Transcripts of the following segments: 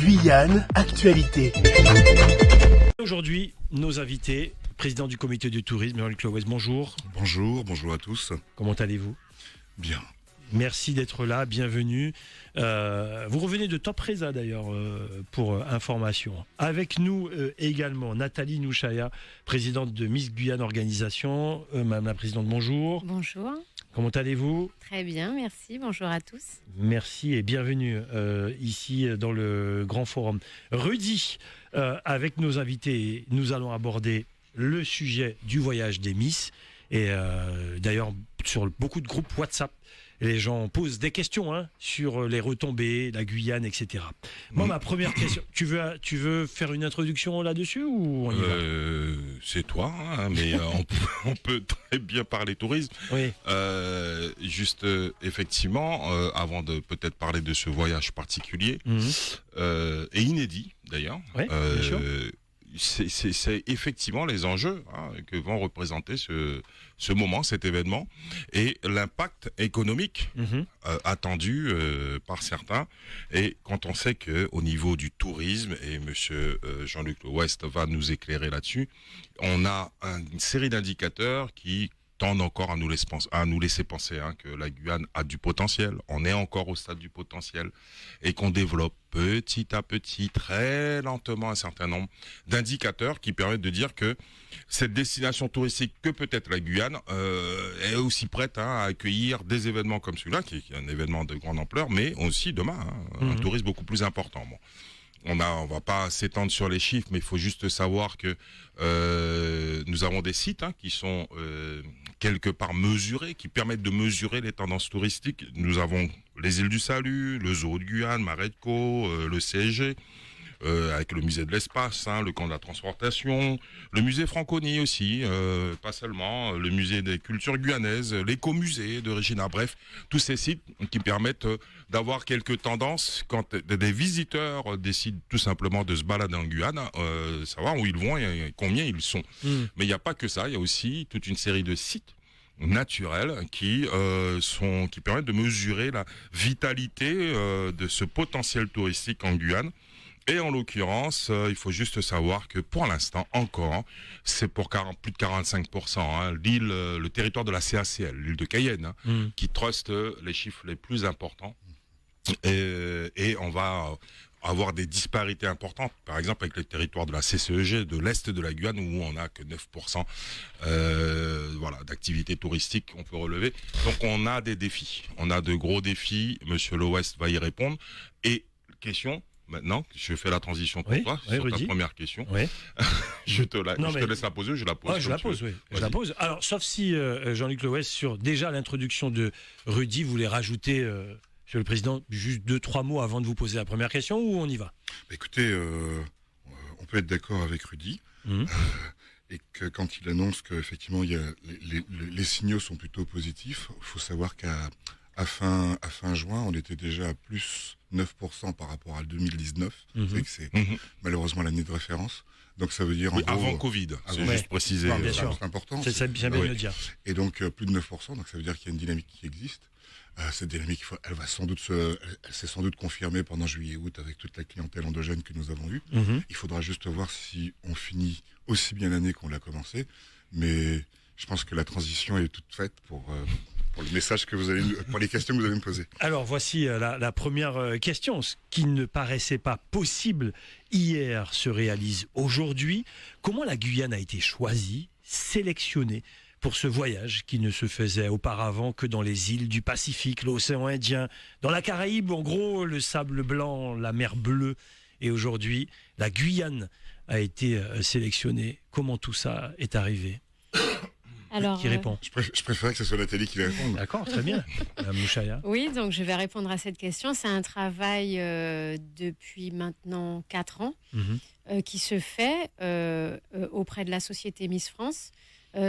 Guyane, actualité. Aujourd'hui, nos invités, président du comité du tourisme, Jean-Luc Lowès, bonjour. Bonjour à tous. Comment allez-vous ? Bien. Merci d'être là, bienvenue. Vous revenez de Top Reza d'ailleurs pour information. Avec nous également Nathalie Nouchaya, présidente de Miss Guyane Organisation. Madame la présidente, bonjour. Bonjour. Comment allez-vous ? Très bien, merci. Bonjour à tous. Merci et bienvenue ici dans le Grand Forum. Rudy, avec nos invités, nous allons aborder le sujet du voyage des Miss. Et d'ailleurs, sur beaucoup de groupes WhatsApp, les gens posent des questions sur les retombées, la Guyane, etc. Moi, ma première question, tu veux faire une introduction là-dessus ou on y va ? C'est toi, mais on peut très bien parler tourisme. Oui. Effectivement, avant de peut-être parler de ce voyage particulier, et inédit d'ailleurs, Oui, bien sûr. c'est effectivement les enjeux que vont représenter ce moment, cet événement, et l'impact économique attendu par certains. Et quand on sait qu'au niveau du tourisme, et monsieur Jean-Luc Lowès va nous éclairer là-dessus, on a une série d'indicateurs qui tendent encore à nous laisser penser que la Guyane a du potentiel. On est encore au stade du potentiel et qu'on développe petit à petit, très lentement, un certain nombre d'indicateurs qui permettent de dire que cette destination touristique que peut être la Guyane est aussi prête à accueillir des événements comme celui-là, qui est un événement de grande ampleur, mais aussi demain, un tourisme beaucoup plus important. Bon. On va pas s'étendre sur les chiffres, mais il faut juste savoir que nous avons des sites qui sont quelque part mesurés, qui permettent de mesurer les tendances touristiques. Nous avons les îles du Salut, le zoo de Guyane, Marais de Caux, le CSG, avec le musée de l'espace, le camp de la transportation, le musée Franconie aussi, pas seulement, le musée des cultures guyanaises, l'écomusée de Regina, bref, tous ces sites qui permettent d'avoir quelques tendances quand des visiteurs décident tout simplement de se balader en Guyane, savoir où ils vont et combien ils sont. Mais il n'y a pas que ça, il y a aussi toute une série de sites naturels qui permettent de mesurer la vitalité de ce potentiel touristique en Guyane. Et en l'occurrence, il faut juste savoir que pour l'instant, encore, c'est pour plus de 45%, l'île, le territoire de la CACL, l'île de Cayenne, qui truste les chiffres les plus importants. Et on va avoir des disparités importantes, par exemple avec le territoire de la CCEG, de l'Est de la Guyane, où on n'a que 9% d'activité touristique qu'on peut relever. Donc on a des défis, on a de gros défis, Monsieur Lowès va y répondre. Et question... Maintenant, je fais la transition pour toi sur ta première question. Oui. Je te laisse la poser, je la pose. Je la pose, oui. Je la pose. Alors, sauf si Jean-Luc Lowès, sur déjà l'introduction de Rudy, voulait rajouter, Monsieur le Président, juste 2-3 mots avant de vous poser la première question, ou on y va ? Écoutez, on peut être d'accord avec Rudy, et que quand il annonce qu'effectivement les signaux sont plutôt positifs, il faut savoir qu'à fin juin, on était déjà à plus 9% par rapport à 2019. C'est malheureusement l'année de référence. Donc ça veut dire avant Covid, c'est juste préciser. Bien sûr. C'est important. C'est bien de le dire. Et donc plus de 9%, donc ça veut dire qu'il y a une dynamique qui existe. Cette dynamique, elle s'est sans doute confirmée pendant juillet-août avec toute la clientèle endogène que nous avons eue. Il faudra juste voir si on finit aussi bien l'année qu'on l'a commencé. Mais je pense que la transition est toute faite pour le message pour les questions que vous allez me poser. Alors voici la première question. Ce qui ne paraissait pas possible hier se réalise aujourd'hui. Comment la Guyane a été choisie, sélectionnée pour ce voyage qui ne se faisait auparavant que dans les îles du Pacifique, l'océan Indien, dans la Caraïbe, en gros le sable blanc, la mer bleue. Et aujourd'hui, la Guyane a été sélectionnée. Comment tout ça est arrivé ? Alors, qui répond ? Je préférais que ce soit Nathalie qui réponde. D'accord, très bien. Madame Nouchaya. Oui, donc je vais répondre à cette question. C'est un travail depuis maintenant 4 ans qui se fait auprès de la société Miss France,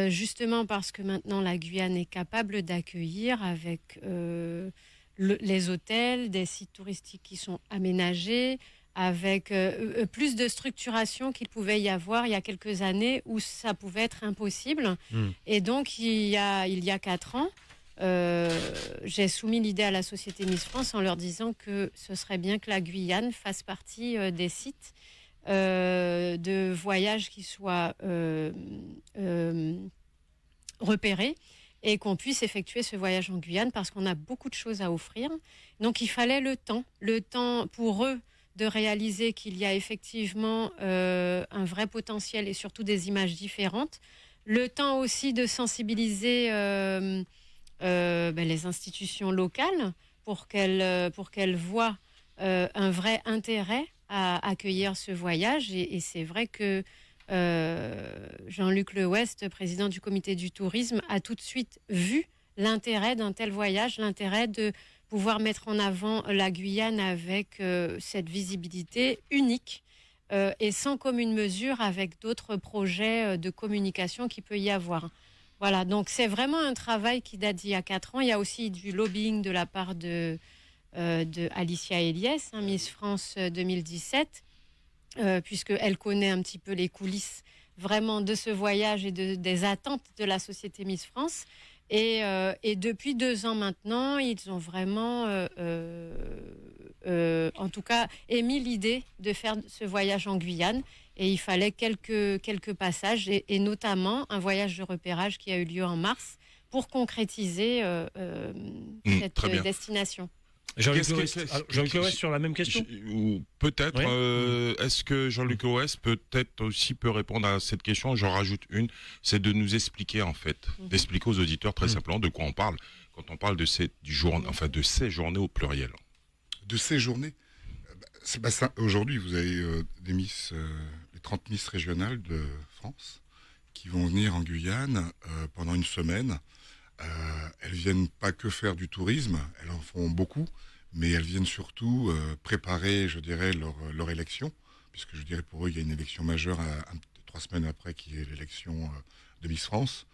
justement parce que maintenant la Guyane est capable d'accueillir avec les hôtels, des sites touristiques qui sont aménagés, avec plus de structuration qu'il pouvait y avoir il y a quelques années où ça pouvait être impossible. Et donc, il y a 4 ans, j'ai soumis l'idée à la Société Miss France en leur disant que ce serait bien que la Guyane fasse partie des sites de voyage qui soient repérés et qu'on puisse effectuer ce voyage en Guyane parce qu'on a beaucoup de choses à offrir. Donc il fallait le temps pour eux de réaliser qu'il y a effectivement un vrai potentiel et surtout des images différentes. Le temps aussi de sensibiliser les institutions locales pour qu'elles voient un vrai intérêt à accueillir ce voyage. Et c'est vrai que Jean-Luc Lewest, président du comité du tourisme, a tout de suite vu l'intérêt d'un tel voyage, l'intérêt de pouvoir mettre en avant la Guyane avec cette visibilité unique et sans commune mesure avec d'autres projets de communication qu'il peut y avoir. Voilà, donc c'est vraiment un travail qui date d'il y a 4 ans. Il y a aussi du lobbying de la part de Alicia Eliès, Miss France 2017, puisqu'elle connaît un petit peu les coulisses vraiment de ce voyage et des attentes de la Société Miss France. Et depuis 2 ans maintenant, ils ont vraiment, en tout cas, émis l'idée de faire ce voyage en Guyane. Et il fallait quelques passages, et notamment un voyage de repérage qui a eu lieu en mars pour concrétiser cette destination. Jean-Luc Lewest, sur la même question ou peut-être, est-ce que Jean-Luc Lewest peut répondre à cette question? J'en rajoute une, c'est de nous expliquer en fait, d'expliquer aux auditeurs très simplement de quoi on parle quand on parle de ces journées au pluriel. De ces journées, c'est pas ça. Aujourd'hui, vous avez les 30 Miss régionales de France qui vont venir en Guyane pendant une semaine. Elles viennent pas que faire du tourisme, elles en font beaucoup, mais elles viennent surtout préparer, je dirais, leur élection, puisque je dirais pour eux, il y a une élection majeure 3 semaines après, qui est l'élection de Miss France.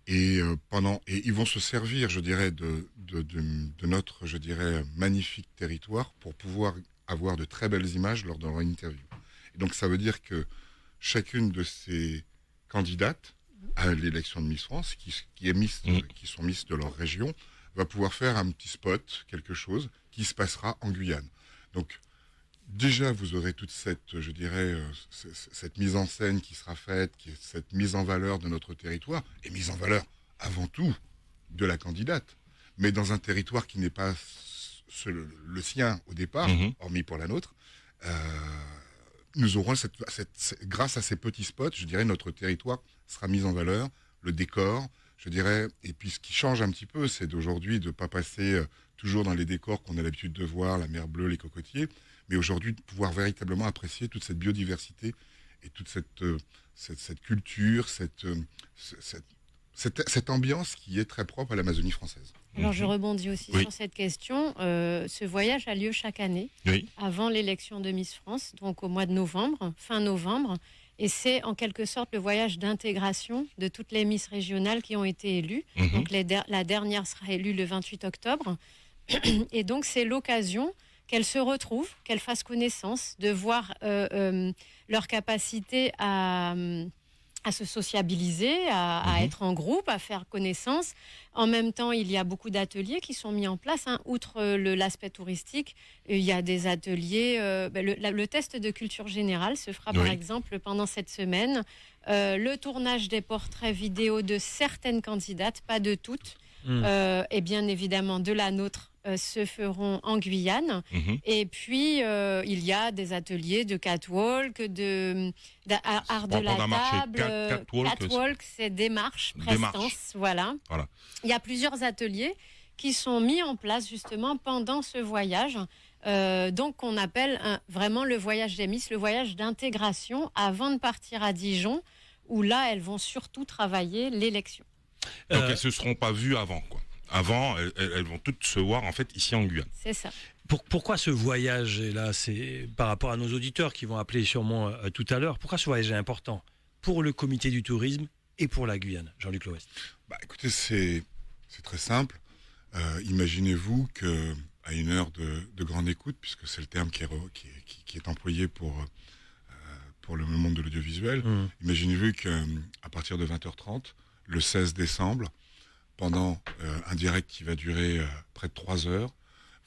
Et ils vont se servir, je dirais, de notre, je dirais, magnifique territoire pour pouvoir avoir de très belles images lors de leur interview. Et donc ça veut dire que chacune de ces candidates à l'élection de Miss France, qui sont Miss de leur région, va pouvoir faire un petit spot, quelque chose qui se passera en Guyane. Donc, déjà, vous aurez toute cette, je dirais, cette mise en scène qui sera faite, cette mise en valeur de notre territoire, et mise en valeur, avant tout, de la candidate, mais dans un territoire qui n'est pas le sien au départ, hormis pour la nôtre. Nous aurons grâce à ces petits spots, je dirais, notre territoire sera mis en valeur, le décor, je dirais, et puis ce qui change un petit peu, c'est d'aujourd'hui de ne pas passer toujours dans les décors qu'on a l'habitude de voir, la mer bleue, les cocotiers, mais aujourd'hui de pouvoir véritablement apprécier toute cette biodiversité et toute cette culture, cette ambiance qui est très propre à l'Amazonie française. Alors je rebondis aussi sur cette question. Ce voyage a lieu chaque année, avant l'élection de Miss France, donc au mois de novembre, fin novembre. Et c'est en quelque sorte le voyage d'intégration de toutes les Miss régionales qui ont été élues. Donc la dernière sera élue le 28 octobre. Et donc c'est l'occasion qu'elles se retrouvent, qu'elles fassent connaissance, de voir leur capacité à se sociabiliser, à être en groupe, à faire connaissance. En même temps, il y a beaucoup d'ateliers qui sont mis en place. Outre l'aspect touristique, il y a des ateliers. Le test de culture générale se fera par exemple pendant cette semaine. Le tournage des portraits vidéo de certaines candidates, pas de toutes, et bien évidemment de la nôtre, se feront en Guyane. Et puis, il y a des ateliers de catwalk, d'art de la table. Catwalk, c'est démarche, prestance, voilà. Il y a plusieurs ateliers qui sont mis en place justement pendant ce voyage. Donc, on appelle vraiment le voyage des Miss, le voyage d'intégration avant de partir à Dijon, où là, elles vont surtout travailler l'élection. Donc, elles ne se seront pas vues avant, quoi. Avant, elles vont toutes se voir en fait ici en Guyane. C'est ça. Pourquoi ce voyage, et là c'est par rapport à nos auditeurs qui vont appeler sûrement tout à l'heure, pourquoi ce voyage est important pour le comité du tourisme et pour la Guyane, Jean-Luc Lewest? Écoutez, c'est très simple. Imaginez-vous qu'à une heure de grande écoute, puisque c'est le terme qui est employé pour le monde de l'audiovisuel, imaginez-vous qu'à partir de 20h30, le 16 décembre, pendant un direct qui va durer près de 3 heures,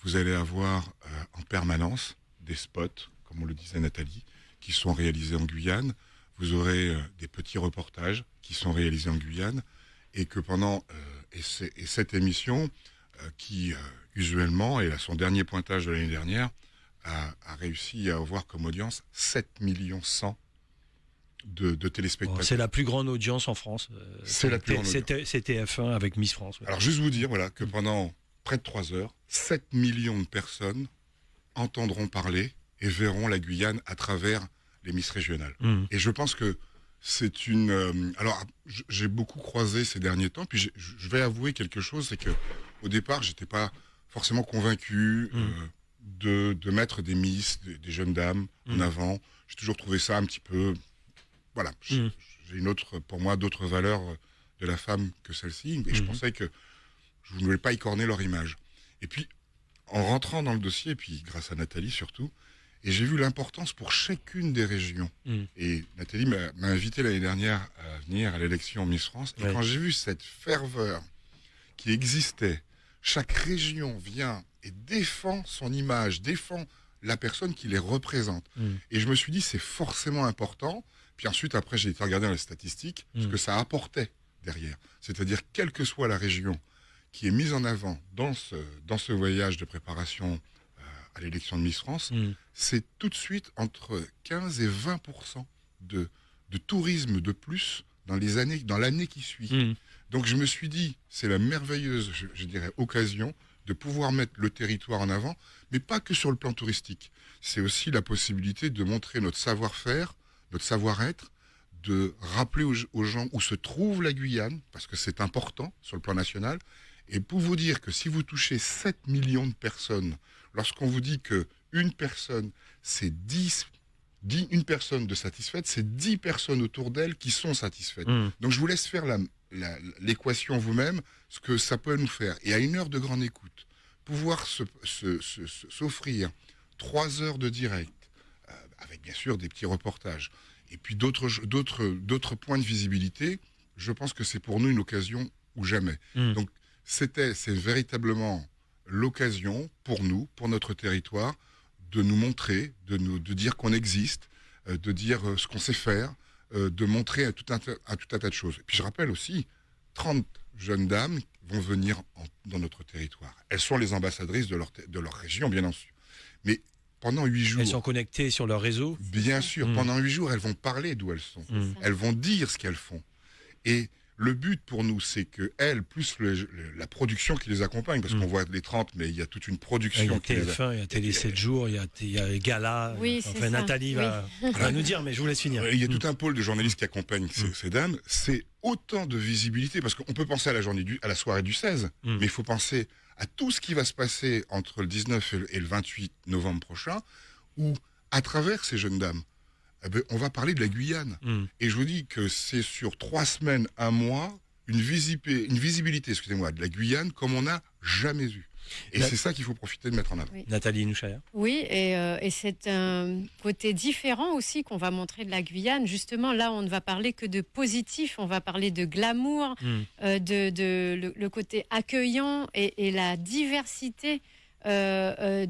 vous allez avoir en permanence des spots, comme on le disait Nathalie, qui sont réalisés en Guyane. Vous aurez des petits reportages qui sont réalisés en Guyane, et que pendant cette émission, qui usuellement, et là son dernier pointage de l'année dernière, a réussi à avoir comme audience 7 millions 100 de téléspectateurs. C'est la plus grande audience en France. C'est la plus grande audience. C'est TF1 avec Miss France. Ouais. Alors juste vous dire voilà, que pendant près de 3 heures, 7 millions de personnes entendront parler et verront la Guyane à travers les Miss régionales. Et je pense que c'est une... alors j'ai beaucoup croisé ces derniers temps, puis je vais avouer quelque chose, c'est que au départ, j'étais pas forcément convaincu de mettre des Miss, des jeunes dames en avant. J'ai toujours trouvé ça un petit peu... Voilà, j'ai une autre, pour moi, d'autres valeurs de la femme que celle-ci, et je pensais que je ne voulais pas écorner leur image. Et puis, en rentrant dans le dossier, et puis grâce à Nathalie surtout, et j'ai vu l'importance pour chacune des régions. Et Nathalie m'a invité l'année dernière à venir à l'élection Miss France, et quand j'ai vu cette ferveur qui existait, chaque région vient et défend son image, défend la personne qui les représente. Et je me suis dit, c'est forcément important. Puis ensuite, après, j'ai été regarder dans les statistiques ce que ça apportait derrière. C'est-à-dire, quelle que soit la région qui est mise en avant dans ce voyage de préparation à l'élection de Miss France, c'est tout de suite entre 15 et 20% de tourisme de plus dans l'année qui suit. Donc je me suis dit, c'est la merveilleuse, je dirais, occasion de pouvoir mettre le territoire en avant, mais pas que sur le plan touristique. C'est aussi la possibilité de montrer notre savoir-faire, notre savoir-être, de rappeler aux gens où se trouve la Guyane, parce que c'est important sur le plan national, et pour vous dire que si vous touchez 7 millions de personnes, lorsqu'on vous dit qu'une personne, c'est 10 une personne de satisfaite, c'est 10 personnes autour d'elle qui sont satisfaites. Donc je vous laisse faire l'équation vous-même, ce que ça peut nous faire. Et à 1 heure de grande écoute, pouvoir s'offrir 3 heures de direct, avec bien sûr des petits reportages, et puis d'autres points de visibilité, je pense que c'est pour nous une occasion ou jamais. Donc c'est véritablement l'occasion pour nous, pour notre territoire, de nous montrer, de dire qu'on existe, de dire ce qu'on sait faire, de montrer tout un tas de choses. Et puis je rappelle aussi, 30 jeunes dames vont venir dans notre territoire. Elles sont les ambassadrices de leur région, bien sûr. Mais pendant 8 jours... Elles sont connectées sur leur réseau. Bien sûr, pendant 8 jours, elles vont parler d'où elles sont. Elles vont dire ce qu'elles font. Et le but pour nous, c'est qu'elles, plus la production qui les accompagne, parce qu'on voit les 30, mais il y a toute une production. Il y a TF1, il y a Télé 7 jours, il y a Gala. Oui, enfin, Nathalie va nous dire, mais je vous laisse finir. Il y a tout un pôle de journalistes qui accompagnent ces dames. C'est autant de visibilité, parce qu'on peut penser à la soirée du 16, mais il faut penser à tout ce qui va se passer entre le 19 et le 28 novembre prochain, où, à travers ces jeunes dames, on va parler de la Guyane. Et je vous dis que c'est sur 3 semaines, 1 mois, une visibilité, excusez-moi, de la Guyane comme on n'a jamais eu. Et c'est ça qu'il faut profiter de mettre en avant. Oui. Nathalie Nouchaya. Oui, et c'est un côté différent aussi qu'on va montrer de la Guyane. Justement, là, on ne va parler que de positif, on va parler de glamour, le côté accueillant et la diversité de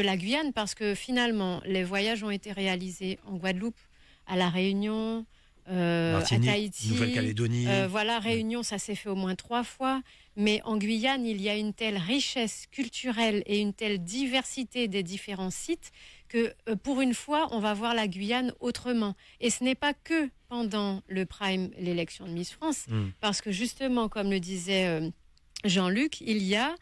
la Guyane, parce que finalement, les voyages ont été réalisés en Guadeloupe, à La Réunion, à Tahiti, Nouvelle-Calédonie. Voilà, Réunion, ça s'est fait au moins 3 fois. Mais en Guyane, il y a une telle richesse culturelle et une telle diversité des différents sites que pour une fois, on va voir la Guyane autrement. Et ce n'est pas que pendant le Prime, l'élection de Miss France, parce que justement, comme le disait Jean-Luc, il y a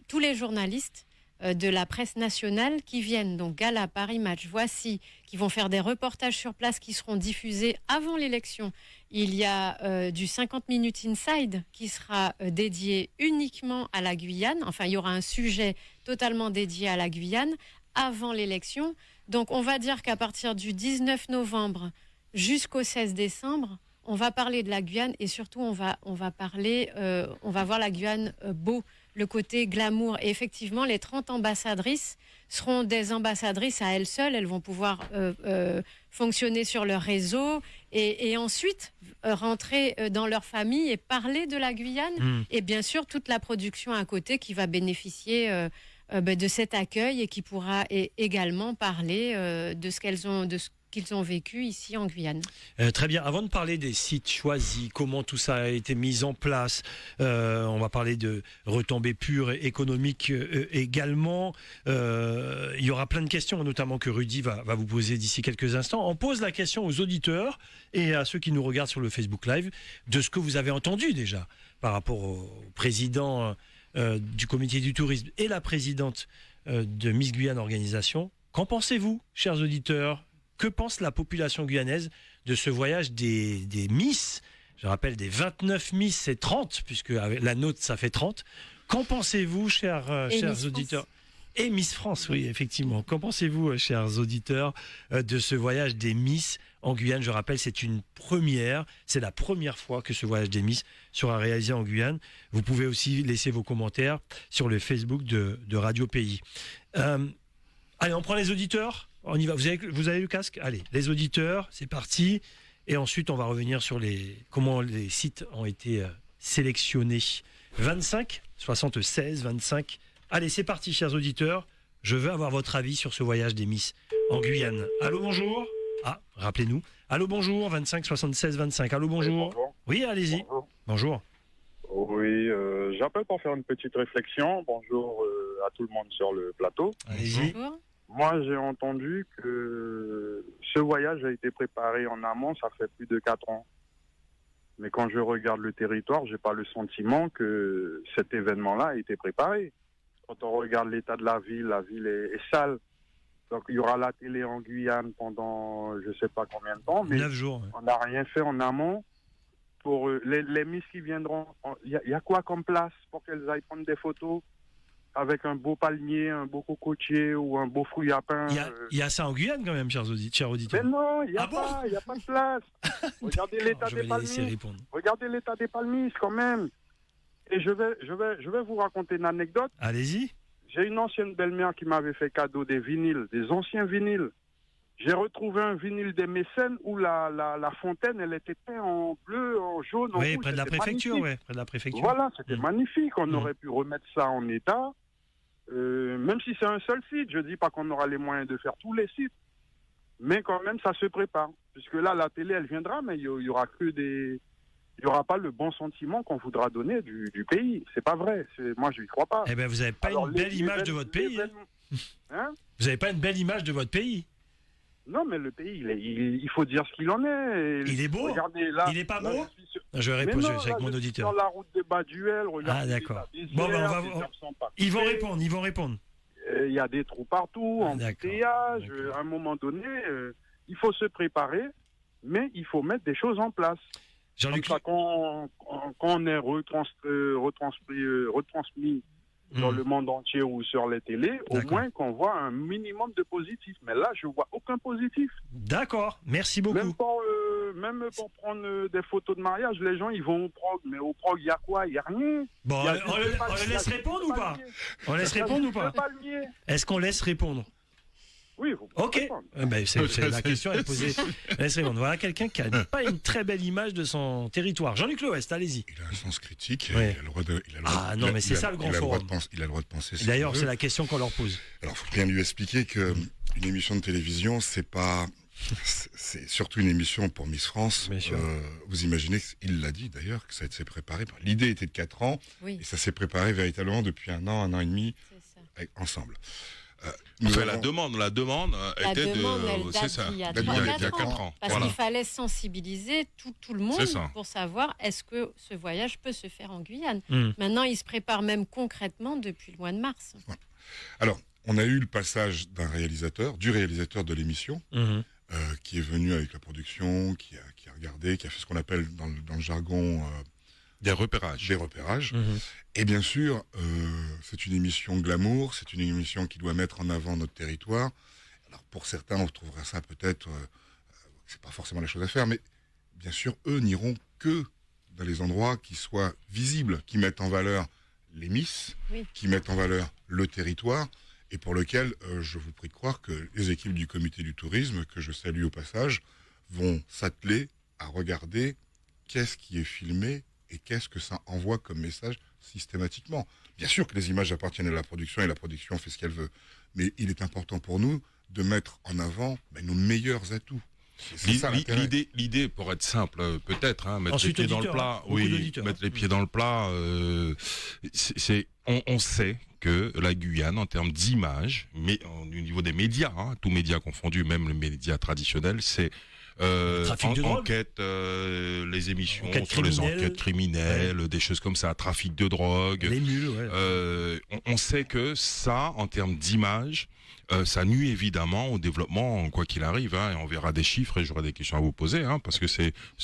tous les journalistes de la presse nationale qui viennent, donc Gala, Paris Match, Voici, qui vont faire des reportages sur place qui seront diffusés avant l'élection. Il y a du 50 Minutes Inside qui sera dédié uniquement à la Guyane. Enfin, il y aura un sujet totalement dédié à la Guyane avant l'élection. Donc, on va dire qu'à partir du 19 novembre jusqu'au 16 décembre, on va parler de la Guyane et surtout, on va voir la Guyane beau. le côté glamour. Et effectivement, les 30 ambassadrices seront des ambassadrices à elles seules. Elles vont pouvoir fonctionner sur leur réseau et ensuite rentrer dans leur famille et parler de la Guyane. Et bien sûr, toute la production à côté qui va bénéficier de cet accueil et qui pourra également parler de ce qu'ils ont vécu ici en Guyane. Très bien. Avant de parler des sites choisis, comment tout ça a été mis en place, on va parler de retombées pures et économiques également. Il y aura plein de questions, notamment que Rudy va vous poser d'ici quelques instants. On pose la question aux auditeurs et à ceux qui nous regardent sur le Facebook Live de ce que vous avez entendu déjà par rapport au président du comité du tourisme et la présidente de Miss Guyane Organisation. Qu'en pensez-vous, chers auditeurs ? Que pense la population guyanaise de ce voyage des Miss ? Je rappelle, des 29 Miss, c'est 30, puisque avec la nôtre, ça fait 30. Qu'en pensez-vous, chers auditeurs ? Et Miss France, oui, effectivement. Qu'en pensez-vous, chers auditeurs, de ce voyage des Miss en Guyane ? Je rappelle, c'est une première. C'est la première fois que ce voyage des Miss sera réalisé en Guyane. Vous pouvez aussi laisser vos commentaires sur le Facebook de Radio Pays. Allez, on prend les auditeurs. On y va. Vous avez le casque ? Allez, les auditeurs, c'est parti. Et ensuite, on va revenir sur comment les sites ont été sélectionnés. 25, 76, 25. Allez, c'est parti, chers auditeurs. Je veux avoir votre avis sur ce voyage des Miss en Guyane. Allô, bonjour. Ah, rappelez-nous. Allô, bonjour, 25, 76, 25. Allô, bonjour. Oui, bonjour. Oui, allez-y. Bonjour. Bonjour. Oui, j'appelle pour faire une petite réflexion. Bonjour à tout le monde sur le plateau. Allez-y. Bonjour. Moi, j'ai entendu que ce voyage a été préparé en amont, ça fait plus de 4 ans. Mais quand je regarde le territoire, j'ai pas le sentiment que cet événement-là a été préparé. Quand on regarde l'état de la ville est sale. Donc, il y aura la télé en Guyane pendant je sais pas combien de temps, mais 9 jours. on n'a rien fait en amont. Pour les Miss qui viendront, il y a quoi comme place pour qu'elles aillent prendre des photos avec un beau palmier, un beau cocotier ou un beau fruit à pain. Il y a ça en Guyane quand même, chers auditeurs. Mais non, il n'y a Ah pas, bon il n'y a pas de place. Regardez l'état Je vais des les laisser palmiers. répondre. Regardez l'état des palmiers quand même. Et je vais vous raconter une anecdote. Allez-y. J'ai une ancienne belle-mère qui m'avait fait cadeau des vinyles, des anciens vinyles. J'ai retrouvé un vinyle des Mécènes où la fontaine, elle était peinte en bleu, en jaune, en Oui, rouge. près de la C'était préfecture, magnifique. ouais, près de la préfecture. Voilà, c'était magnifique. On Mm. aurait pu remettre ça en état. Même si c'est un seul site, je dis pas qu'on aura les moyens de faire tous les sites, mais quand même ça se prépare. Puisque là, la télé, elle viendra, mais il y aura pas le bon sentiment qu'on voudra donner du pays. C'est pas vrai. Moi, je n'y crois pas. Eh bien, vous n'avez pas Alors, une belle image de votre pays. Hein? Vous n'avez pas une belle image de votre pays. Non, mais le pays, il faut dire ce qu'il en est. Il est beau. Regardez, là, Il est pas là, beau. je suis sur- Je vais Mais répondre non, avec là, mon je suis auditeur. sur la route de Baduel, regardez. Ah, d'accord. les Bon, ben, herbes sont pas Ils vont coupées. répondre. Il y a des trous partout, Ah, embouteillage. d'accord. À un moment donné, il faut se préparer, mais il faut mettre des choses en place. Comme Jean-Luc, ça, quand on est retransmis dans le monde entier ou sur les télés, au D'accord. moins qu'on voit un minimum de positif. Mais là, je vois aucun positif. d'accord, merci beaucoup. Même pour prendre des photos de mariage, les gens, ils vont au prog. Mais au prog, il y a quoi? Il n'y a rien. Bon, Il y a on juste le palmiers. laisse répondre ou pas? Palmiers. On laisse Il y a répondre ou juste pas? palmiers. Est-ce qu'on laisse répondre? Oui, vous pouvez Ok. répondre. C'est la question est posée. Laisse répondre. Voilà quelqu'un qui n'a pas une très belle image de son territoire. Jean-Luc Loest, allez-y. Il a un sens critique. Oui. Il a le droit de. Ah, non, mais c'est ça, le grand forum. Il a le droit de penser. D'ailleurs, c'est la question qu'on leur pose. Alors, il faut bien lui expliquer que une émission de télévision, c'est pas. C'est surtout une émission pour Miss France. Bien sûr. Vous imaginez, il l'a dit d'ailleurs, que ça s'est préparé. L'idée était de 4 ans, Oui, et ça s'est préparé véritablement depuis un an et demi c'est ça. ensemble. Enfin, avons- la demande La était demande, elle c'est date ça. d'il y a Date d'il y a 3-4 4 ans. ans. Parce Voilà. qu'il fallait sensibiliser tout le monde C'est ça. pour savoir est-ce que ce voyage peut se faire en Guyane. Mm. Maintenant, il se prépare même concrètement depuis le mois de mars. Alors, on a eu le passage du réalisateur de l'émission, Mhm. qui est venu avec la production, qui a regardé, qui a fait ce qu'on appelle dans le jargon Des repérages. des repérages. Mhm. Et bien sûr, c'est une émission glamour, c'est une émission qui doit mettre en avant notre territoire. Alors pour certains, on trouvera ça peut-être, c'est pas forcément la chose à faire, mais bien sûr, eux n'iront que dans les endroits qui soient visibles, qui mettent en valeur les Miss, Oui. qui mettent en valeur le territoire et pour lequel je vous prie de croire que les équipes du comité du tourisme, que je salue au passage, vont s'atteler à regarder qu'est-ce qui est filmé et qu'est-ce que ça envoie comme message systématiquement. Bien sûr que les images appartiennent à la production et la production fait ce qu'elle veut, mais il est important pour nous de mettre en avant nos meilleurs atouts. C'est ça l'intérêt. L'idée, pour être simple, peut-être, mettre Ensuite, les pieds dans le auditeur, plat. Mettre les pieds dans le plat. On sait que la Guyane, en termes d'image, mais au niveau des médias, tous médias confondus, même les médias traditionnels, c'est enquête, les émissions sur les enquêtes criminelles, des choses comme ça, trafic de drogue. Les mules, on sait que ça, en termes d'image, ça nuit évidemment au développement, quoi qu'il arrive, et on verra des chiffres et j'aurai des questions à vous poser, parce que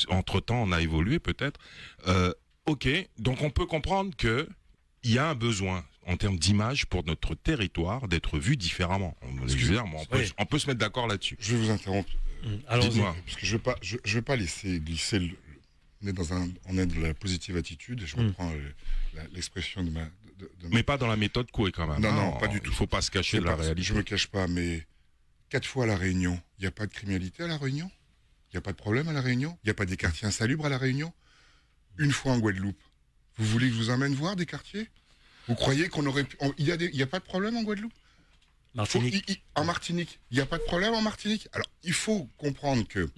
entre-temps, on a évolué peut-être. Ok, donc on peut comprendre que il y a un besoin en termes d'image pour notre territoire d'être vu différemment. On peut se mettre d'accord là-dessus. Je vais vous interrompre. Dites-moi. Parce que je veux pas laisser glisser. On est dans la positive attitude. Et je reprends l'expression de ma. Mais pas dans la méthode Coué quand même. Non, pas du tout. Il ne faut pas se cacher de la réalité. Je me cache pas, mais 4 fois à La Réunion, il n'y a pas de criminalité à La Réunion. Il n'y a pas de problème à La Réunion. Il n'y a pas des quartiers insalubres à La Réunion. Une fois en Guadeloupe, vous voulez que je vous emmène voir des quartiers? Vous croyez qu'on aurait pu... Il n'y a pas de problème en Guadeloupe? En Martinique, il n'y a pas de problème en Martinique. Alors, il faut comprendre que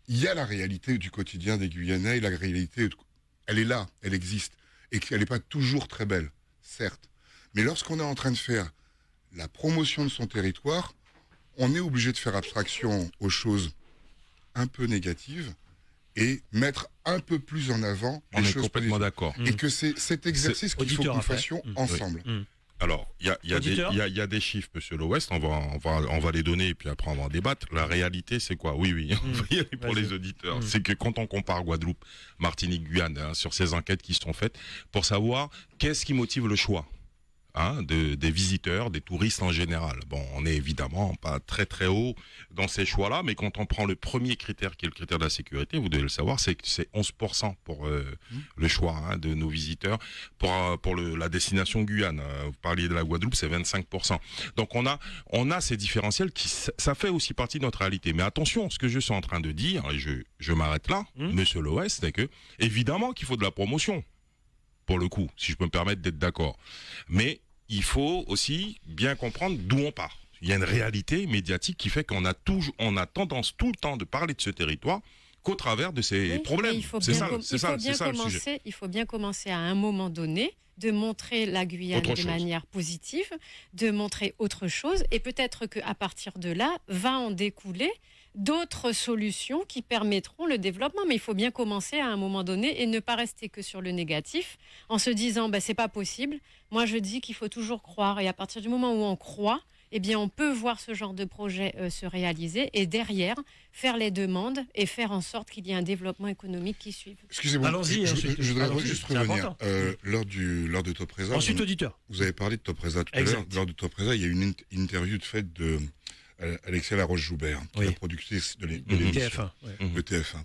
il y a la réalité du quotidien des Guyanais, et la réalité, elle est là, elle existe, et qu'elle n'est pas toujours très belle, certes. Mais lorsqu'on est en train de faire la promotion de son territoire, on est obligé de faire abstraction aux choses un peu négatives et mettre un peu plus en avant les choses. On est complètement d'accord. Et que c'est cet exercice qu'il faut que nous fassions ensemble. Alors, il y a des chiffres, Monsieur L'Ouest, on va les donner et puis après on va en débattre. La réalité, c'est quoi? Oui, on va y aller pour les auditeurs. C'est que quand on compare Guadeloupe, Martinique, Guyane, sur ces enquêtes qui sont faites, pour savoir qu'est-ce qui motive le choix des visiteurs, des touristes en général. Bon, on est évidemment pas très très haut dans ces choix-là, mais quand on prend le premier critère qui est le critère de la sécurité, vous devez le savoir, c'est que c'est 11% pour le choix de nos visiteurs. Pour la destination Guyane, vous parliez de la Guadeloupe, c'est 25%. Donc on a ces différentiels qui, ça fait aussi partie de notre réalité. Mais attention, ce que je suis en train de dire, et je m'arrête là, Monsieur L'Ouest, c'est que évidemment qu'il faut de la promotion, pour le coup, si je peux me permettre d'être d'accord. Mais il faut aussi bien comprendre d'où on part. Il y a une réalité médiatique qui fait qu'on a tendance tout le temps de parler de ce territoire qu'au travers de ces problèmes. C'est ça le sujet. Il faut bien commencer à un moment donné de montrer la Guyane de manière positive, de montrer autre chose, et peut-être qu'à partir de là, va en découler d'autres solutions qui permettront le développement. Mais il faut bien commencer à un moment donné et ne pas rester que sur le négatif en se disant c'est pas possible. Moi, je dis qu'il faut toujours croire, et à partir du moment où on croit, eh bien, on peut voir ce genre de projet se réaliser et derrière faire les demandes et faire en sorte qu'il y ait un développement économique qui suive. Excusez-moi, allons-y, je voudrais juste revenir. Lors de Topresa, ensuite auditeur. Vous avez parlé de Topresa tout à l'heure. Lors de Topresa, il y a une interview faite de Alexia Laroche-Joubert, la productrice de l'émission, le TF1.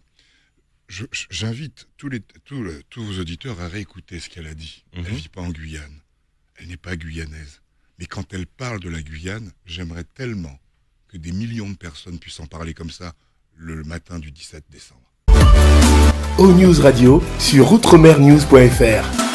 J'invite tous vos auditeurs à réécouter ce qu'elle a dit. Elle ne vit pas en Guyane. Elle n'est pas guyanaise. Mais quand elle parle de la Guyane, j'aimerais tellement que des millions de personnes puissent en parler comme ça le matin du 17 décembre. O-News Radio sur outremernews.fr.